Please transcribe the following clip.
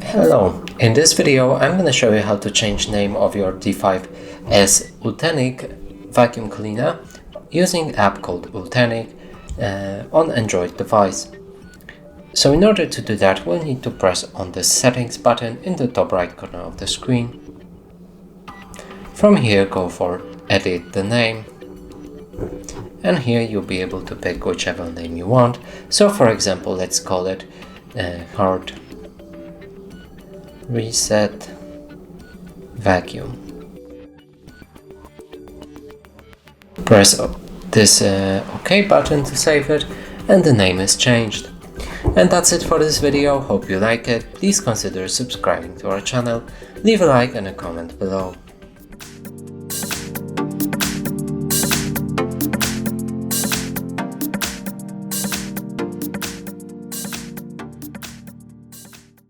Hello, in this video I'm going to show you how to change name of your D5s Ultenic vacuum cleaner using app called Ultenic on Android device. So in order to do that, we'll need to press on the settings button in the top right corner of the screen. From here go for edit the name, and here you'll be able to pick whichever name you want. So for example, let's call it HardReset Vacuum. Press this OK button to save it, and the name is changed. And that's it for this video. Hope you like it. Please consider subscribing to our channel, leave a like and a comment below.